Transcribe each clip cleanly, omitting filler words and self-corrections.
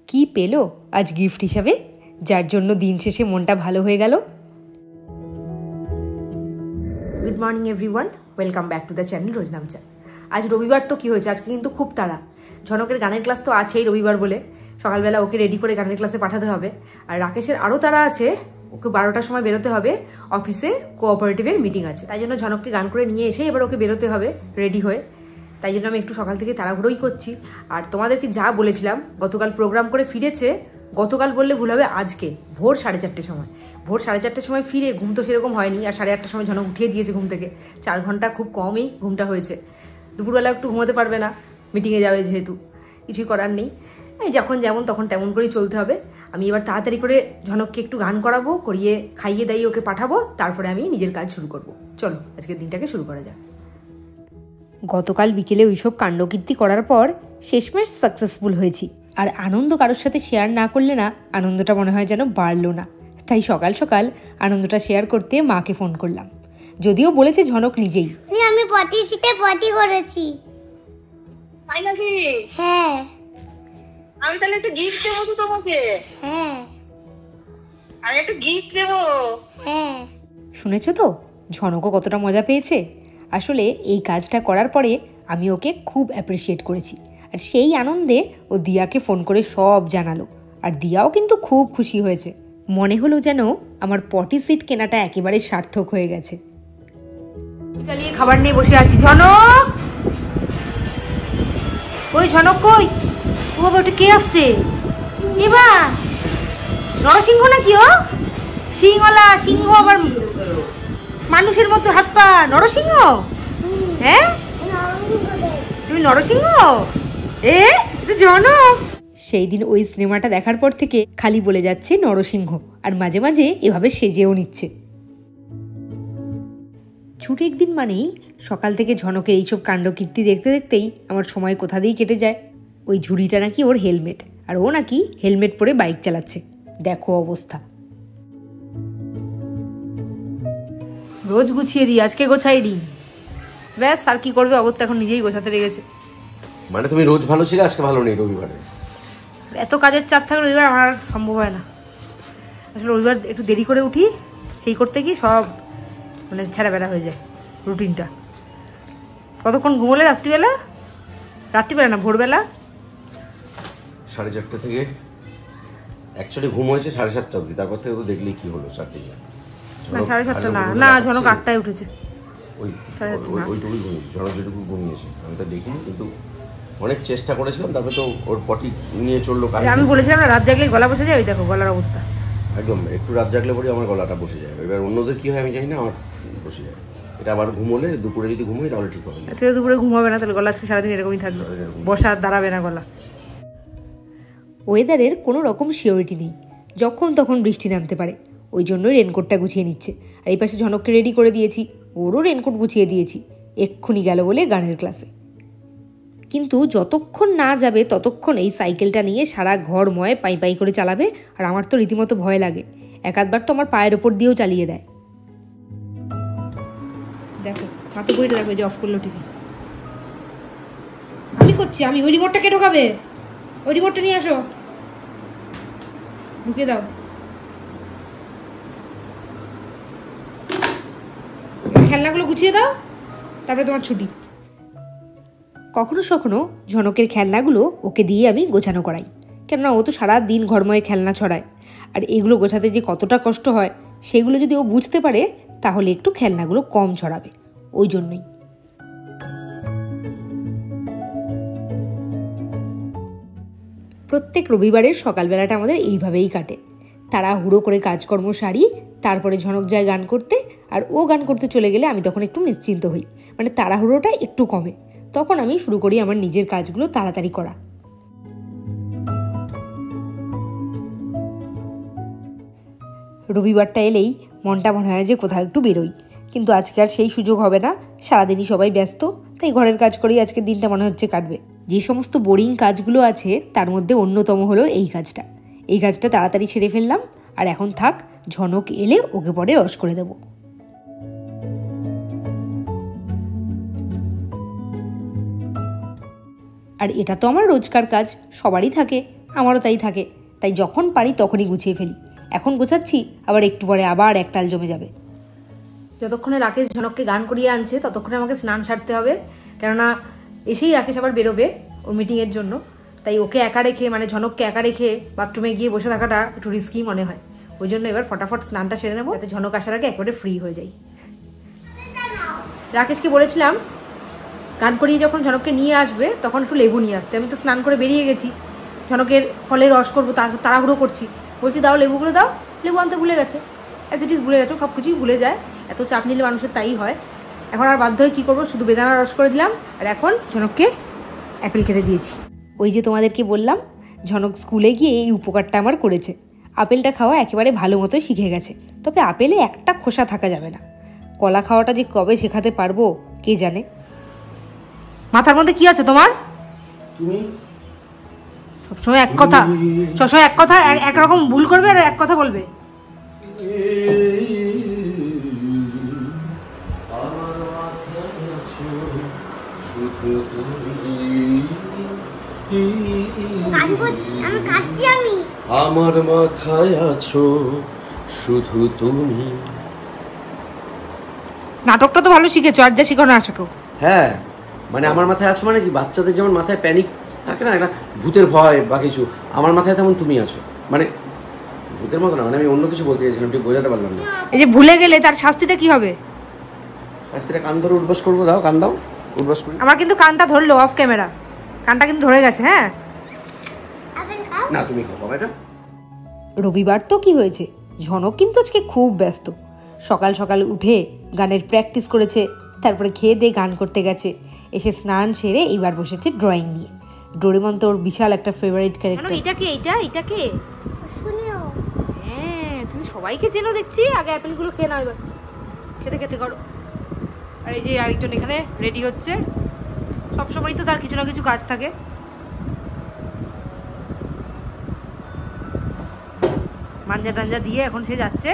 কি পেলো আজ গিফট হিসাবে, যার জন্য দিন শেষে মনটা ভালো হয়ে গেল। Good morning everyone, welcome back to the channel রোজ নামচা। আজ রবিবার তো কি হয়েছে, আজকে কিন্তু খুব তাড়া। ঝনকের গানের ক্লাস তো আছেই রবিবার বলে, সকালবেলা ওকে রেডি করে গানের ক্লাসে পাঠাতে হবে। আর রাকেশের আরও তাড়া আছে, ওকে 12টার সময় বেরোতে হবে, অফিসে কোঅপারেটিভের মিটিং আছে। তাই জন্য ঝনককে গান করে নিয়ে এসে এবার ওকে বেরোতে হবে রেডি হয়ে। তাই জন্য আমি একটু সকাল থেকে তাড়াহুড়োই করছি। আর তোমাদেরকে যা বলেছিলাম, গতকাল প্রোগ্রাম করে ফিরেছে, গতকাল বললে ভুল হবে, আজকে ভোর 4:30 সময়, ভোর 4:30 সময় ফিরে, ঘুম তো সেরকম হয়নি, আর 8:30 সময় ঝনক উঠিয়ে দিয়েছে ঘুম থেকে। 4 ঘন্টা খুব কমই ঘুমটা হয়েছে। দুপুরবেলা একটু ঘুমোতে পারবে না, মিটিংয়ে যাবে যেহেতু, কিছুই করার নেই। এই যখন যেমন তখন তেমন করেই চলতে হবে। আমি এবার তাড়াতাড়ি করে ঝনককে একটু গান করাবো, করিয়ে খাইয়ে দাইয়ে ওকে পাঠাবো, তারপরে আমি নিজের কাজ শুরু করব। চলো আজকের দিনটাকে শুরু করা যাক। গতকাল বিকেলে ওইসব কাণ্ডকীর্তি করার পর শেষমেশ সাকসেসফুল হয়েছি। আর আনন্দ কারোর সাথে শেয়ার না করলে না, আনন্দটা মনে হয় যেন বাড়লো না। তাই সকাল সকাল আনন্দটা শেয়ার করতে মাকে ফোন করলাম, যদিও বলেছে ঝনক নিজেই। আমি পটি সিটে পটি করেছি। তাই নাকি? হ্যাঁ। আমি তাহলে একটা গিফট দেবো তো তোমাকে। হ্যাঁ। আমি একটা গিফট দেবো। হ্যাঁ। শুনেছো তো ঝনকও কতটা মজা পেয়েছে। আসলে এই কাজটা করার পরে আমি ওকে খুব অ্যাপ্রিসিয়েট করেছি। আর সেই আনন্দে ও দিয়াকে ফোন করে সব জানালো। আর দিয়াও কিন্তু খুব খুশি হয়েছে। মনে হলো যেন আমার পটি সিট কেনাটা একেবারে সার্থক হয়ে গেছে। চালিয়ে খাবার নিয়ে বসে আছি। ঝনক, ওই ঝনক কই? ও বাবা, ওটা কে আসছে? এবার নরসিংহ নাকি? ও সিংহলা, সিংহ আবার মানুষের মতো হাত পা। নরসিংহ? হ্যাঁ, তুমি নরসিংহ? জনক সেই দিন ওই সিনেমাটা দেখার পর থেকে খালি বলে যাচ্ছে নরসিংহ, আর মাঝে মাঝে এভাবে সেজেও নিচ্ছে। ছুটির দিন মানেই সকাল থেকে ঝনকের এইসব কাণ্ডকীর্তি দেখতে দেখতেই আমার সময় কোথা দিয়েই কেটে যায়। ওই ঝুড়িটা নাকি ওর হেলমেট, আর ও নাকি হেলমেট পরে বাইক চালাচ্ছে। দেখো অবস্থা। রোজ গুছিয়ে দিই, আজকে গোছাই দিই, ব্যাস। আর কি করবে, অগত্যা এখন নিজেই গোছাতে লেগেছে। মানে তুমি রোজ ভালো ছিলে, আজকে ভালো নেই রবিবারে? এত কাজের চাপ থাকলে রবিবার আমার সম্ভব হয় না। আসলে রবিবার একটু দেরি করে উঠি, সেই করতে কি সব মানে ছেঁড়া বেড়া হয়ে যায় রুটিনটা। কতক্ষণ ঘুমোলে রাত্রিবেলা? রাত্রিবেলা না, ভোরবেলা 4:30 থেকে অ্যাকচুয়ালি ঘুম হয়েছে 7:30 অবধি। তারপর থেকে তো দেখলেই কি হলো, 4টে না, 7:30 না, না ঝনক 8টায় উঠেছে। ওইটুকুই ঘুমিয়েছে ঝনক, যেটুকু ঘুমিয়েছে আমি তো দেখিনি, কিন্তু অনেক চেষ্টা করেছিলাম। তারপরে তো ওর পটি নিয়ে চললো। আমি বলেছিলাম না রাত জাগলে গলা বসে যায়, ওই দেখো গলার অবস্থা। একদম, একটু রাত জাগলে পরে আমার গলাটা বসে যায়। এবার অন্যদের কি হয় আমি জানি না, আমার বসে যায়। এটা আবার ঘুমোলে, দুপুরে যদি ঘুমোই তাহলে ঠিক হবে। তুই দুপুরে ঘুমাবে না, তাহলে গলা আজকে সারাদিন এরকমই থাকবে, বসা দাঁড়াবে না গলা। ওয়েদারের কোনো রকম সিওরিটি নেই, যখন তখন বৃষ্টি নামতে পারে। ওই জন্যই রেনকোটটা গুছিয়ে নিচ্ছে। আর এই পাশে ঝনককে রেডি করে দিয়েছি, ওরও রেনকোট গুছিয়ে দিয়েছি। এক্ষুনি গেল বলে গানের ক্লাসে। কিন্তু যতক্ষণ না যাবে ততক্ষণ এই সাইকেলটা নিয়ে সারা ঘর ময় পাই পাই করে চালাবে। আর আমার তো রীতিমতো ভয় লাগে, এক আধবার তো আমার পায়ের ওপর দিয়েও চালিয়ে দেয়। দেখো হাতে বইটা দেখো, যে অফ করলো টিভি। আমি করছি, আমি। ওই রিমোটটা কে ঢোকাবে? ওই রিমোটটা নিয়ে আসো, ঢুকে দাও। খেলনাগুলো গুছিয়ে দাও, তারপরে তোমার ছুটি। কখনো কখনো ঝনকের খেলনাগুলো ওকে দিয়ে আমি গোছানো করাই, কেননা ও তো সারা দিন ঘরময় খেলনা ছড়ায়। আর এগুলো গোছাতে যে কতটা কষ্ট হয় সেগুলো যদি ও বুঝতে পারে, তাহলে একটু খেলনাগুলো কম ছড়াবে। ওই জন্যই প্রত্যেক রবিবারের সকালবেলাটা আমাদের এইভাবেই কাটে। তাড়াহুড়ো করে কাজকর্ম সারি, তারপরে ঝনক যায় গান করতে। আর ও গান করতে চলে গেলে আমি তখন একটু নিশ্চিন্ত হই, মানে তাড়াহুড়োটা একটু কমে। তখন আমি শুরু করি আমার নিজের কাজগুলো তাড়াতাড়ি করা। রবিবারটা এলেই মনটা মনে হয় যে কোথাও একটু বেরোই, কিন্তু আজকে আর সেই সুযোগ হবে না। সারাদিনই সবাই ব্যস্ত, তাই ঘরের কাজ করেই আজকের দিনটা মনে হচ্ছে কাটবে। যে সমস্ত বোরিং কাজগুলো আছে তার মধ্যে অন্যতম হলো এই কাজটা। এই কাজটা তাড়াতাড়ি ছেড়ে ফেললাম। আর এখন থাক, ঝনক এলে ওকে পরে রস করে দেবো। আর এটা তো আমার রোজকার কাজ, সবারই থাকে। আমারও তাই থাকে, তাই যখন পারি তখনই গুছিয়ে ফেলি। এখন গোছাচ্ছি, আবার একটু পরে আবার একটাল জমে যাবে। যতক্ষণে রাকেশ ঝনককে গান করিয়ে আনছে ততক্ষণে আমাকে স্নান সারতে হবে, কেননা এসেই রাকেশ আবার বেরোবে ওর মিটিংয়ের জন্য। তাই ওকে একা রেখে, মানে ঝনককে একা রেখে বাথরুমে গিয়ে বসে থাকাটা একটু রিস্কি মনে হয়। ওই জন্য এবার ফটাফট স্নানটা সেরে নেবো, যাতে ঝনক আসার আগে একেবারে ফ্রি হয়ে যাই। রাকেশকে বলেছিলাম গান করিয়ে যখন ঝনককে নিয়ে আসবে তখন একটু লেবু নিয়ে আসতে। আমি তো স্নান করে বেরিয়ে গেছি, ঝনকের ফলের রস করবো, তাড়াহুড়ো করছি। বলছি দাও লেবুগুলো দাও, লেবু আনতে ভুলে গেছে। অ্যাজ ইট ইজ ভুলে গেছে, সব কিছুই ভুলে যায়, এত চাপ নিলে মানুষের তাই হয়। এখন আর বাধ্য হয়ে কী করবো, শুধু বেদানা রস করে দিলাম। আর এখন ঝনককে অ্যাপেল কেটে দিয়েছি। ওই যে তোমাদেরকে বললাম, ঝনক স্কুলে গিয়ে এই উপকারটা আমার করেছে। আপেলটা খাওয়া একেবারে ভালো মতো শিখে গেছে, তবে আপেলে একটা খোসা থাকা যাবে না। কলা খাওয়াটা যে কবে শেখাতে পারবো কে জানে। মাথার মধ্যে কি আছে তোমার? তুমি সবসময় এক কথা, সবসময় এক কথা, একরকম ভুল করবে আর এক কথা বলবে। আমার মাথায় আছো শুধু তুমি। নাটকটা তো ভালো শিখেছো, আর যা শিখো না আশা কেউ। হ্যাঁ, মানে আমার মাথায় আছো মানে কি, বাচ্চাদের যেমন মাথায় প্যানিক থাকে না, একটা ভূতের ভয় বা কিছু, আমার মাথায় তেমন তুমি আছো। মানে ভূতের মতো না, মানে আমি অন্য কিছু বলতে চাইছিলাম, ঠিক বোঝাতে পারলাম না। এই যে ভুলে গেলে তার শাস্তিটা কি হবে? শাস্তিটা কান ধরে উঠবাস করবো। দাও কান দাও, উঠবাস করি। আমার কিন্তু কানটা ধরলো অফ ক্যামেরা, কানটা কিন্তু ধরে গেছে। হ্যাঁ না তুমি খাও এটা। রবিবার তো কি হয়েছে, ঝনক কিন্তু আজকে খুব ব্যস্ত। সকাল সকাল উঠে গানের প্র্যাকটিস করেছে, তারপরে খেয়ে দিয়ে গান করতে গেছে, এসে স্নান সেরে এইবার বসেছে ড্রয়িং নিয়ে। ডোরেমন তো ওর বিশাল একটা ফেভারিট ক্যারেক্টার। এটা কে? হ্যাঁ, তুমি সবাইকে চেনো দেখছি। আগে অ্যাপেলগুলো খেয়ে নাও, এবার খেতে খেতে করো। আর এই যে আরেকজন এখানে রেডি হচ্ছে, সবসময় তো তার কিছু না কিছু কাজ থাকে। মাঞ্জা টাঞ্জা দিয়ে এখন সে যাচ্ছে।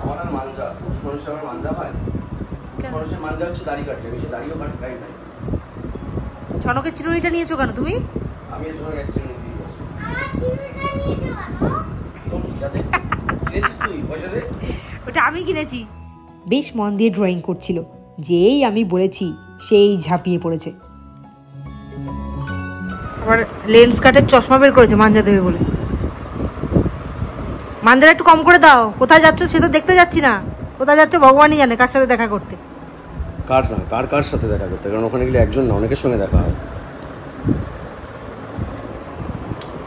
আমার আর মাঞ্জা, সরষে আমার মাঞ্জা হয়। সরষে মাঞ্জা হচ্ছে দাড়ি কাটলে, বেশি দাড়িও কাটতে টাইম নাই। ঝনকের চিরুনিটা নিয়েছো কেন তুমি? আমি এর জন্য এক চিরুনি দিয়ে দিয়েছি। আমার চিরুনিটা নিয়েছো কেন? তুই পয়সা দে। ওটা আমি কিনেছি। বেশ মন দিয়ে ড্রয়িং করছিল, যেই আমি বলেছি সেই ঝাঁপিয়ে পড়েছে। আবার লেন্স কাটের চশমা বের করেছে মাঞ্জা দেবে বলে। মাঞ্জাটা একটু কম করে দাও। কোথায় যাচ্ছ সে তো দেখতে যাচ্ছি না, কোথায় যাচ্ছ ভগবানই জানে, কার সাথে দেখা করতে। কার সাথে দেখা করতে, কারণ ওখানে গেলে একজন না, অনেকের সঙ্গে দেখা হয়।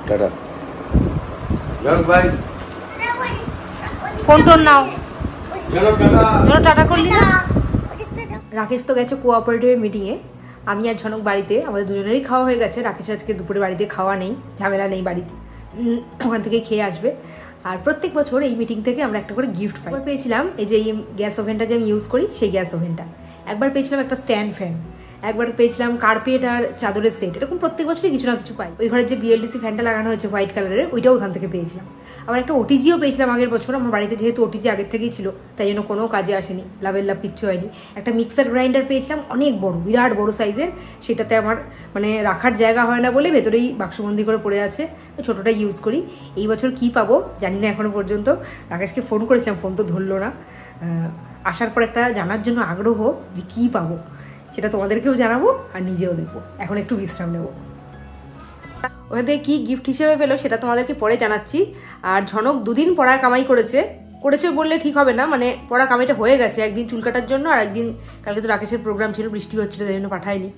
টাটা। জনক ভাই ফোন টোন নাও। টাটা করলি না? রাকেশ তো গেছে কোঅপারেটিভের মিটিংয়ে, আমি আর ঝনক বাড়িতে। আমাদের দুজনেরই খাওয়া হয়ে গেছে। রাকেশ আজকে দুপুরে বাড়িতে খাওয়া নেই, ঝামেলা নেই বাড়িতে, ওখান থেকে খেয়ে আসবে। আর প্রত্যেক বছর এই মিটিং থেকে আমরা একটা করে গিফট পাই। একবার পেয়েছিলাম এই যে এই গ্যাস ওভেনটা যে আমি ইউজ করি, সেই গ্যাস ওভেনটা। একবার পেয়েছিলাম একটা স্ট্যান্ড ফ্যান। একবার পেয়েছিলাম কার্পেট আর চাদরের সেট। এরকম প্রত্যেক বছরই কিছু না কিছু পাই। ওই ঘরের যে বিএলডিসি ফ্যানটা লাগানো হয়েছে হোয়াইট কালারের, ওইটাও ওখান থেকে পেয়েছিলাম। আবার একটা ওটিজিও পেয়েছিলাম আগের বছর। আমার বাড়িতে যেহেতু ওটিজি আগের থেকেই ছিল, তাই জন্য কোনো কাজে আসেনি, লাভের লাভ কিচ্ছু হয়নি। একটা মিক্সার গ্রাইন্ডার পেয়েছিলাম, অনেক বড়, বিরাট বড় সাইজের। সেটাতে আমার মানে রাখার জায়গা হয় না বলে ভেতরেই বাক্সবন্দি করে পড়ে আছে, ছোটোটা ইউজ করি। এই বছর কি পাবো জানি না এখনো পর্যন্ত। রাকেশকে ফোন করেছিলাম, ফোন তো ধরলো না। আসার পর একটা জানার জন্য আগ্রহ যে কী পাবো, সেটা তোমাদেরকেও জানাবো আর নিজেও দেখবো। এখন একটু বিশ্রাম নেবো। ওখান থেকে কী গিফট হিসেবে পেলো সেটা তোমাদেরকে পরে জানাচ্ছি। আর ঝনক দুদিন পড়া কামাই করেছে বললে ঠিক হবে না, মানে পড়া কামাইটা হয়ে গেছে। একদিন চুল কাটার জন্য, আর একদিন কালকে তো রাকেশের প্রোগ্রাম ছিল, বৃষ্টি হচ্ছিল, তাই জন্য পাঠায়নি।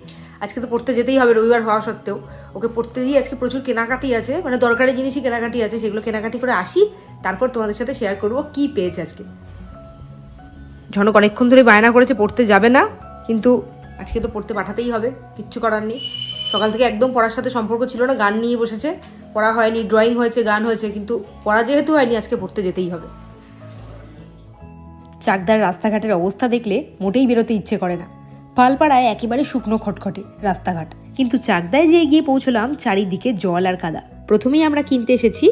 আজকে তো পড়তে যেতেই হবে, রবিবার হওয়া সত্ত্বেও। ওকে পড়তে দিয়ে আজকে প্রচুর কেনাকাটি আছে, মানে দরকারি জিনিসই কেনাকাটি আছে, সেগুলো কেনাকাটি করে আসি, তারপর তোমাদের সাথে শেয়ার করবো কী পেয়েছে আজকে। ঝনক অনেকক্ষণ ধরে বায়না করেছে পড়তে যাবে না, কিন্তু আজকে তো পড়তে পাঠাতেই হবে, কিচ্ছু করার নেই। সকাল থেকে একদম পড়ার সাথে সম্পর্ক ছিল না, গান নিয়ে বসেছে। পড়া হয়নি, ড্রয়িং হয়েছে, গান হয়েছে, কিন্তু পড়া যেহেতু হয়নি আজকে পড়তে যেতেই হবে। চাকদার রাস্তাঘাটের অবস্থা দেখলে মোটেই বেরোতে ইচ্ছে করে না। পালপাড়ায় একেবারে শুকনো খটখটে রাস্তাঘাট, কিন্তু চাকদায় যেয়ে গিয়ে পৌঁছলাম চারিদিকে জল আর কাদা। প্রথমেই আমরা কিনতে এসেছি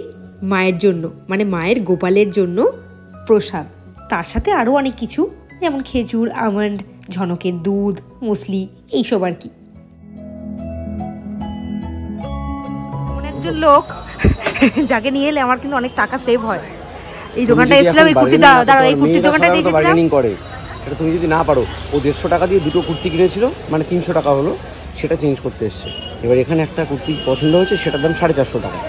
মায়ের জন্য, মানে মায়ের গোপালের জন্য প্রসাদ, তার সাথে আরও অনেক কিছু, যেমন খেজুর, আমন্ড, ঝনকের দুধ, মুসলি, এইসব আর কি। একজন লোক যাকে নিয়ে এলে আমার কিন্তু অনেক টাকা সেভ হয়। এই দোকানটা এসেছিলাম, এই কুর্তি দাঁড়াও, এই কুর্তির দোকানটা দেখেছিলাম। বার্গেনিং করে সেটা তুমি যদি না পারো, ও 150 টাকা দিয়ে দুটো কুর্তি কিনেছিল, মানে 300 টাকা হলো, সেটা চেঞ্জ করতে এসছে। এবার এখানে একটা কুর্তি পছন্দ হয়েছে, সেটার দাম 450 টাকা,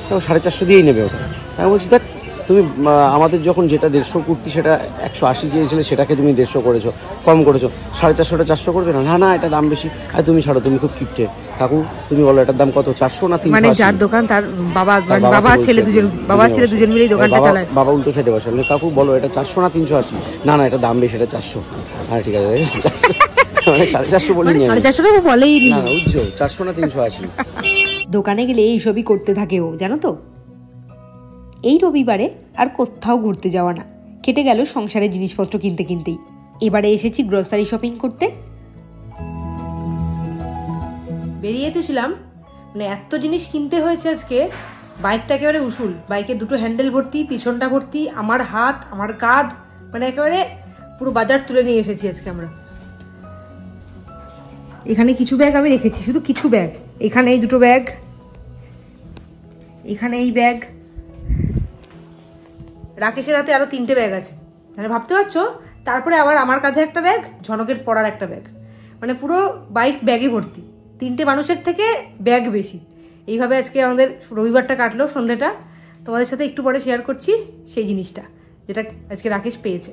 তো 450 দিয়েই নেবে ওটা। আমি বলছি দেখ তুমি আমাদের যখন যেটা 150 কুর্তি সেটা 180 চেয়েছিলে, সেটাকে তুমি 150 করেছো, কম করেছো, 450টা 400 করবে না? না এটা দাম বেশি। আর তুমি ছাড়ো, তুমি খুব কিপটে কাকু, তুমি বলো এটার দাম কত, 400 না 380? মানে যার দোকান তার বাবা ছেলে দুজন মিলেই দোকানটা চালায়। বাবা উল্টো সাইডে বসে, কাকু বলো এটা 400 না 380? না এটা দাম বেশি, এটা 400। হ্যাঁ ঠিক আছে, 450 বলি, 450 টাকা বলেই না বুঝছো, 400 না 380। দোকানে গেলে এইসবই করতে থাকে ও, জানো তো। এই রবিবারে আর কোথাও ঘুরতে যাওয়া না, কেটে গেল সংসারের জিনিসপত্র কিনতেই। এবারে এসেছি গ্রোসারি শপিং করতে। বেরিয়ে এসেছিলাম, মানে এত জিনিস কিনতে হয়েছে আজকে, বাইকটা একেবারে উসুল। বাইকে দুটো হ্যান্ডেল ভর্তি, পিছনটা ভর্তি, আমার হাত, আমার কাঁধ, মানে একেবারে পুরো বাজার তুলে নিয়ে এসেছি আজকে আমরা। এখানে কিছু ব্যাগ আমি রেখেছি, শুধু কিছু ব্যাগ। এখানে এই দুটো ব্যাগ, এখানে এই ব্যাগ, রাকেশের হাতে আরো 3টে ব্যাগ আছে, মানে ভাবতে পারছো। তারপরে আবার আমার কাঁধে একটা ব্যাগ, ঝনকের পড়ার একটা ব্যাগ, মানে পুরো বাইক ব্যাগে ভর্তি। 3টে মানুষের থেকে ব্যাগ বেশি। এইভাবে আজকে আমাদের রবিবারটা কাটলো, সন্ধ্যেটা। তোমাদের সাথে একটু পরে শেয়ার করছি সেই জিনিসটা, যেটা আজকে রাকেশ পেয়েছে।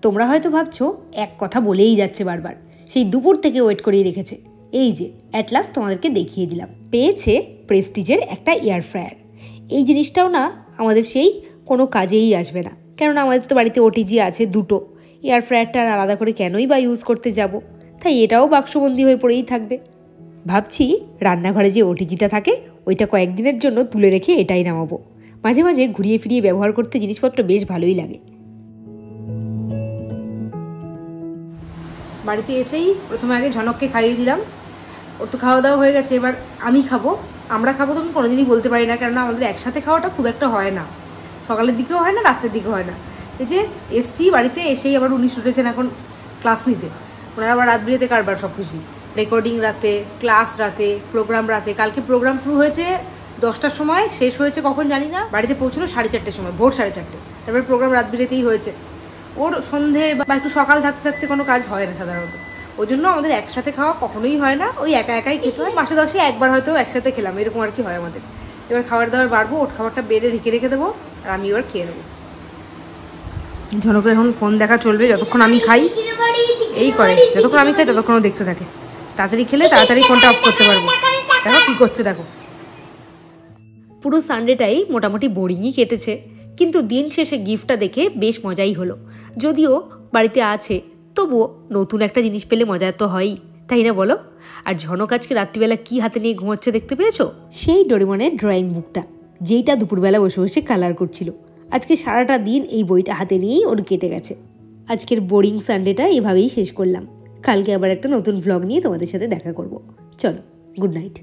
তোমরা হয়তো ভাবছো এক কথা বলেই যাচ্ছে বারবার, সেই দুপুর থেকে ওয়েট করেই রেখেছে। এই যে অ্যাট লাস্ট তোমাদেরকে দেখিয়ে দিলাম, পেয়েছে প্রেস্টিজের একটা এয়ার ফ্রায়ার। এই জিনিসটাও না আমাদের সেই কোনো কাজেই আসবে না, কেননা আমাদের তো বাড়িতে ওটিজি আছে 2টো। এয়ার ফ্রায়ারটা আলাদা করে কেনই বা ইউজ করতে যাব, তাই এটাও বাক্সবন্দি হয়ে পড়েই থাকবে। ভাবছি রান্নাঘরে যে ওটিজিটা থাকে ওইটা কয়েকদিনের জন্য তুলে রেখে এটাই নামাবো। মাঝে মাঝে ঘুরিয়ে ফিরিয়ে ব্যবহার করতে জিনিসপত্র বেশ ভালোই লাগে। বাড়িতে এসেই প্রথমে আগে ঝনককে খাইয়ে দিলাম, ওর তো খাওয়া দাওয়া হয়ে গেছে। এবার আমি খাবো, আমরা খাবো তো আমি কোনোদিনই বলতে পারি না, কেননা আমাদের একসাথে খাওয়াটা খুব একটা হয় না, সকালের দিকেও হয় না, রাত্রের দিকেও হয় না। এই যে এসছি বাড়িতে, এসেই আবার উনি উঠেছেন এখন ক্লাস নিতে। ওনারা আবার রাত বিরেতে কারবার সব খুশি, রেকর্ডিং রাতে, ক্লাস রাতে, প্রোগ্রাম রাতে। কালকে প্রোগ্রাম শুরু হয়েছে 10টার সময়, শেষ হয়েছে কখন জানি না, বাড়িতে পৌঁছলো 4:30 সময়, ভোর 4:30। তারপরে প্রোগ্রাম রাত বিরেতেই হয়েছে। ওর সন্ধে বা একটু সকাল থাকতে থাকতে কোনো কাজ হয় না সাধারণত, ওই জন্য আমাদের একসাথে খাওয়া কখনোই হয় না, ওই একাই খেতে হয়। মাসে 10-এ একবার হয়তো একসাথে খেলাম, এরকম আর কি হয় আমাদের। এবার খাবার দাবার বাড়বো, ওর খাবারটা বেড়ে রেখে দেবো, আর আমি এবার খেয়ে নেবো। ঝনকের এখন ফোন দেখা চলবে যতক্ষণ আমি খাই, এই করে যতক্ষণ আমি খাই ততক্ষণও দেখতে থাকে। তাড়াতাড়ি খেলে তাড়াতাড়ি ফোনটা অফ করতে পারবো। দেখো কি করছে, দেখো। পুরো সানডেটাই মোটামুটি বোরিংই কেটেছে, কিন্তু দিন শেষে গিফটটা দেখে বেশ মজাই হলো। যদিও বাড়িতে আছে, তবুও নতুন একটা জিনিস পেলে মজা তো হয়ই, তাই না বলো? আর ঝনক আজকে রাত্রিবেলা কি হাতে নিয়ে ঘুমাচ্ছে দেখতে পেয়েছো? সেই ডোরেমনের ড্রয়িং বুকটা, যেইটা দুপুরবেলা বসে বসে কালার করছিল। আজকে সারাটা দিন এই বইটা হাতে নিয়েই ওর কেটে গেছে। আজকের বোরিং সানডেটা এভাবেই শেষ করলাম। কালকে আবার একটা নতুন ভ্লগ নিয়ে তোমাদের সাথে দেখা করব। চলো, গুড নাইট।